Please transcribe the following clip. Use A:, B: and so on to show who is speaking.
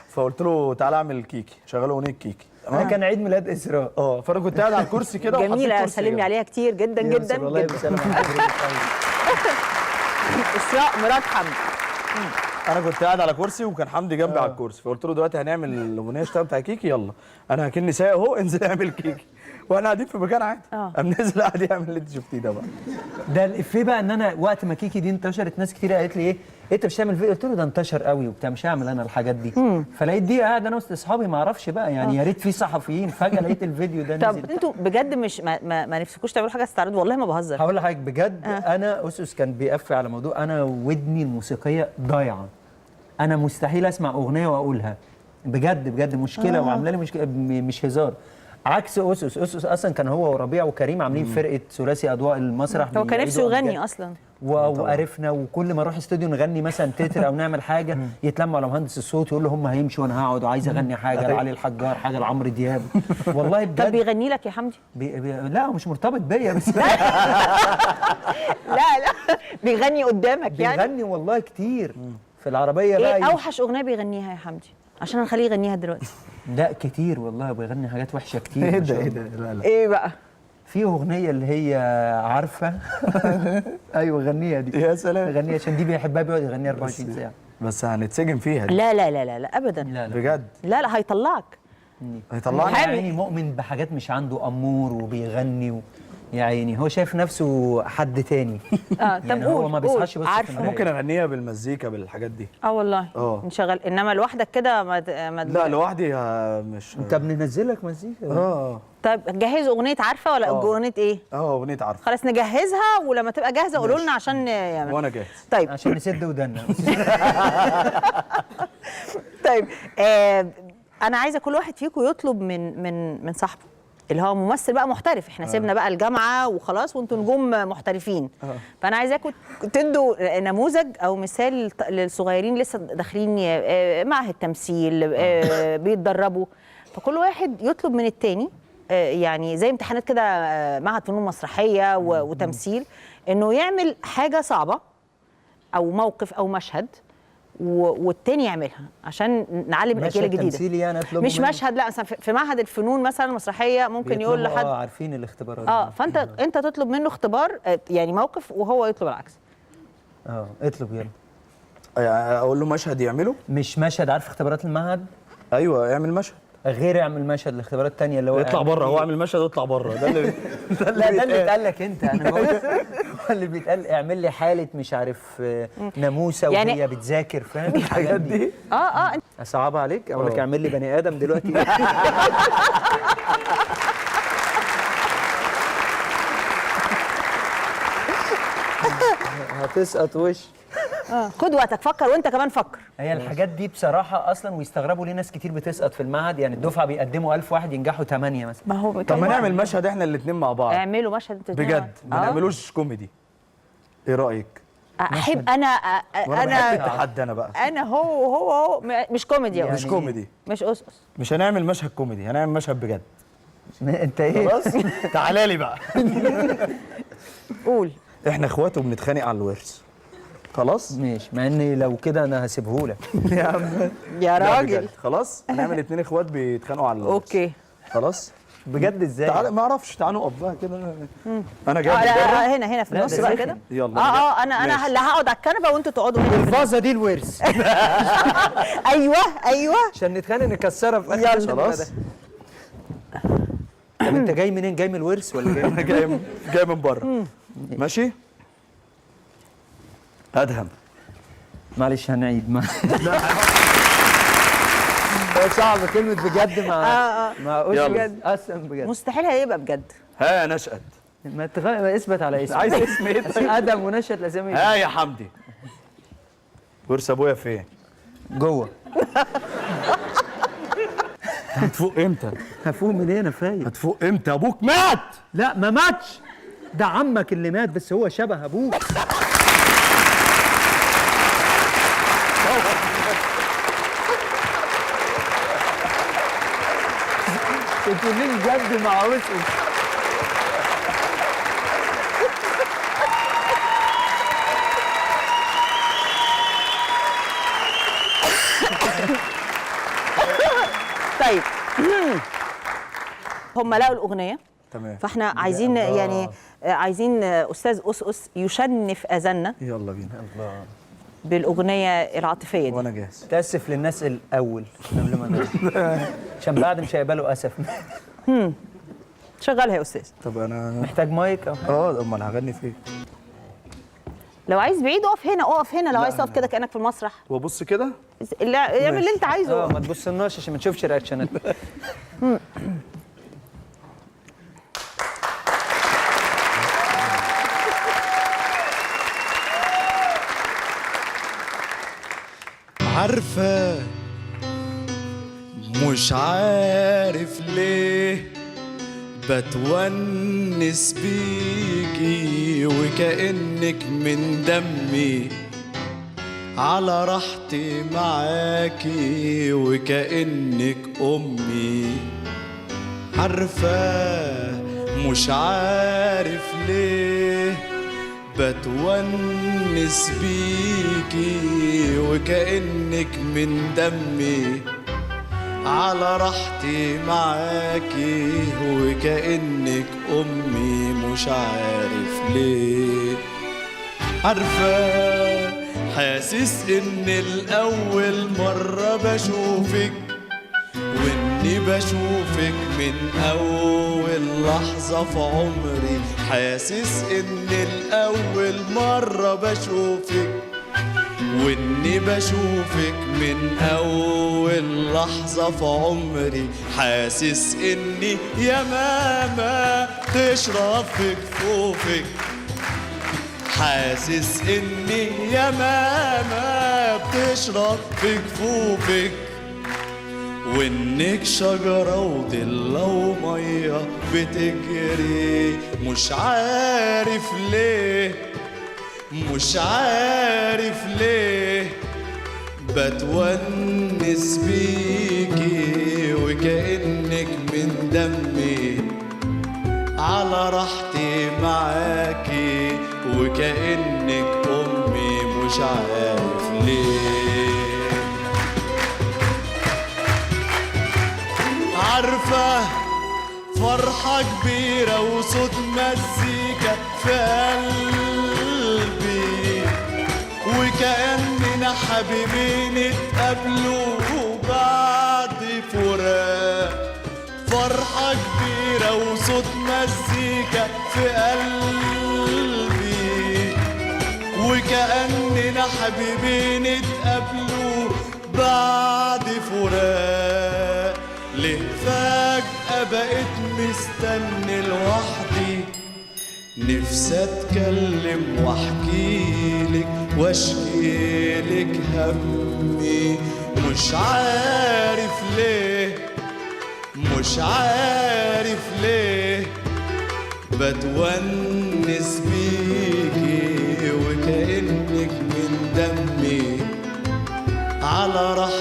A: فقلت له تعالى اعمل كيكي، شغال اغنيه كيكي.
B: ده كان عيد ميلاد اسراء.
A: فانا كنت قاعد على الكرسي كده
C: جميله، سلم لي عليها كتير جدا جدا
B: والله
C: جدا.
B: بسلام
C: اسراء مرات حمدي.
A: انا كنت قاعد على كرسي وكان حمدي جنبي على الكرسي، فقلت له دلوقتي هنعمل الاغنيه اشتغل بتاع كيكي، يلا انا هكني سايق اهو، انزل اعمل كيكي. وانا قاعدين في مكان عادي، قام نزل قاعد يعمل اللي انت شفتيه ده بقى.
B: ده الافيه بقى، ان انا وقت ما كيكي دي انتشرت ناس كتير قالت لي ايه انت مش هتعمل فيديو؟ قلت له ده انتشر قوي وبتاع، مش هعمل انا الحاجات دي. فلقيت دي قاعد انا وسط اصحابي ما اعرفش بقى يعني، يا ريت في صحفيين، فجاه لقيت الفيديو ده نزل.
C: طب انتوا بجد مش ما نفسكوش تعملوا حاجه تستعرضوا؟ والله ما بهزر.
B: هقول لحضرتك بجد، انا اسس كان بيقفل على موضوع، انا ودني الموسيقيه ضايعه، انا مستحيل اسمع اغنيه واقولها بجد بجد، مشكله وعامله لي مشكله مش هزار. عكس اسس اصلا كان هو وربيع وكريم عاملين فرقه ثلاثي اضواء المسرح.
C: هو كان نفسه يغني اصلا
B: وقرفنا، وكل ما اروح استوديو نغني مثلا تتر او نعمل حاجه يتلموا على مهندس الصوت يقول له هم هيمشوا وانا هقعد وعايز اغني حاجه لعلي الحجار، حاجه لعمرو دياب. والله بجد.
C: طب بيغني لك يا حمدي؟
B: لا مش مرتبط بيا بس.
C: لا بيغني قدامك يعني؟
B: بيغني والله كتير في العربيه بقى.
C: ايه اوحش اغنيه بيغنيها يا حمدي عشان نخليه يغنيها دلوقتي؟
B: لا كتير والله، بيغني حاجات وحشه كتير.
A: ايه ده ايه ده؟ لا لا.
C: ايه بقى؟
B: في اغنيه اللي هي عارفه. ايوه غنيها دي.
A: يا سلام.
B: غنيها عشان دي بيحبها، بيقعد يغنيها 24 ساعه.
A: بس هنتسجن فيها دي.
C: لا لا لا لا, لا ابدا.
B: لا لا
A: بجد
C: لا هيطلعك.
A: هيطلعني.
B: يا عيني مؤمن بحاجات مش عنده، امور وبيغني يا عيني هو شايف نفسه حد تاني.
C: طب
B: يعني هو ما بيصحاش بس
C: عارفه
A: ممكن اغنيها بالمزيكا بالحاجات دي.
C: والله نشغل، انما لوحدك كده ما
A: لا لوحدي مش.
B: طب ننزلك مزيكا.
C: طيب جهزوا اغنيه عارفه ولا اغنيه ايه؟
A: اغنيه عارفه.
C: خلاص نجهزها، ولما تبقى جاهزه قولوا لنا عشان
A: وانا جاهز.
C: طيب
B: عشان نسد ودنا.
C: طيب انا عايزه كل واحد فيكم يطلب من صاحبه اللي هو ممثل بقى محترف. احنا سيبنا بقى الجامعه وخلاص وانتوا نجوم محترفين. فانا عايزاكم تدوا نموذج او مثال للصغيرين لسه داخلين معهد تمثيل بيتدربوا. فكل واحد يطلب من التاني يعني زي امتحانات كده معهد فنون مسرحيه وتمثيل، انه يعمل حاجه صعبه او موقف او مشهد والتاني يعملها عشان نعلم الاجيال الجديده.
B: تمثيلي يعني
C: مش مشهد، لا مثلا في معهد الفنون مثلا المسرحيه ممكن يقول لحد
B: عارفين الاختبارات
C: فانت تطلب منه اختبار يعني موقف وهو يطلب العكس.
B: اطلب يلا.
A: اقول له مشهد يعمله؟
B: مش مشهد، عارف اختبارات المعهد؟
A: ايوه اعمل مشهد.
B: غير اعمل مشهد، الاختبارات الثانيه اللي هو
A: اطلع بره. هو اعمل مشهد واطلع بره، ده اللي
B: لا ده اللي اتقال لك انت. انا بقول اللي بيتقال اعمل لي حاله مش عارف ناموسه وهي يعني بتذاكر، فاهم الحاجات دي؟ اصعبها عليك، اقول لك اعمل لي بني ادم دلوقتي. هتسقط وش.
C: خد وقتك، فكر وانت كمان فكر.
B: هي الحاجات دي بصراحه اصلا ويستغربوا ليه ناس كتير بتسقط في المعهد، يعني الدفعه بيقدموا 1000 واحد ينجحوا 8 مثلا.
C: ما هو
A: طب ما نعمل مشهد احنا الاثنين مع بعض.
C: اعملوا مشهد انتوا
A: بجد، ما نعملوش كوميدي. ايه رايك؟
C: احب انا
A: بحب التحدي انا بقى.
C: انا هو مش كوميدي يعني.
A: مش كوميدي،
C: مش قصقص.
A: مش هنعمل مشهد كوميدي، هنعمل مشهد بجد.
B: انت ايه؟
A: خلاص تعالى لي بقى.
C: قول.
A: احنا اخوات وبنتخانق على الورث. خلاص
B: ماشي، مع اني لو كده انا هسيبهولك.
A: يا عم
C: يا راجل.
A: خلاص هنعمل 2 اخوات بيتخانقوا على الورث.
C: اوكي
A: خلاص.
B: بجد ازاي؟
A: تعالى ما اعرفش، تعالى نقف بقى كده. انا جاي
C: هنا في النص بقى كده.
A: يلا.
C: انا اللي هقعد على الكنبه وانتوا تقعدوا هنا.
B: الفازه دي الورث.
C: ايوه
B: عشان نتخانق نكسرها في
A: اخر. يلا خلاص.
B: طب انت جاي منين؟ جاي من الورث ولا جاي؟
A: انا جاي من بره. ماشي. ادهم.
B: معلش هنعيد. صعب كلمة بجد مع بجد اصلا بجد
C: مستحيل هيبقى بجد.
A: ها نشأت.
B: ما اثبت على اسم.
A: عايز اسم ايه؟
B: ادم ونشأت الاسامي.
A: ها يا حمدي. ورث ابويا فين؟
B: جوه.
A: هتفوق امتى؟
B: هفوق منين؟ انا فايق.
A: هتفوق امتى؟ ابوك مات.
B: لا ما ماتش، ده عمك اللي مات بس هو شبه ابوك. انتوا ليه بجد مع وسط؟
C: طيب هم لقوا الاغنيه
A: تمام.
C: فاحنا عايزين يعني عايزين استاذ أس يشنف اذاننا
A: يلا بينا. الله.
C: بالاغنيه العاطفيه دي.
A: وانا جاهز.
B: تاسف للناس الاول قبل ما نقول عشان بعد مش هيقبلوا اسف.
C: شغلها يا استاذ.
A: طب انا
B: محتاج مايك او
A: امال هغني فين؟
C: لو عايز بعيد اقف هنا، اقف هنا. لو عايز تقف كده كانك في المسرح،
A: وابص كده.
C: لا اعمل اللي انت عايزه.
B: ما تبصلناش عشان ما نشوفش رياكشنات.
A: عارفة مش عارف ليه بتونس بيكي وكأنك من دمي، على راحتي معاكي وكأنك أمي. عارفة مش عارف ليه بتونس بيكي وكأنك من دمي، على راحتي معاكي وكأنك أمي. مش عارف ليه. عارفة حاسس إن الأول مرة بشوفك، وإني بشوفك من أول لحظة في عمري. حاسس إن الأول مرة بشوفك، وإني بشوفك من أول لحظة في عمري. حاسس إني يا ماما تشرب في كفوفك. حاسس إني يا ماما بتشرب في كفوفك، وإنك شجرة وضلة ومية بتجري. مش عارف ليه، مش عارف ليه بتونس بيكي وكأنك من دمي، على راحتي معاكي وكأنك أمي. مش عارف ليه. عارفة فرحة كبيرة وصوت مزيكا في قلبي، وكأننا حبيبين اتقابلوا بعد فراق. فرحة كبيرة وصوت مزيكا في قلبي، وكأننا حبيبين اتقابلوا بعد فراق. ليه فجأة بقيت مستني لوحدي، نفسي اتكلم واحكيلك واشكيلك همي. مش عارف ليه، مش عارف ليه بتونس بيكي وكأنك من دمي، على راحتي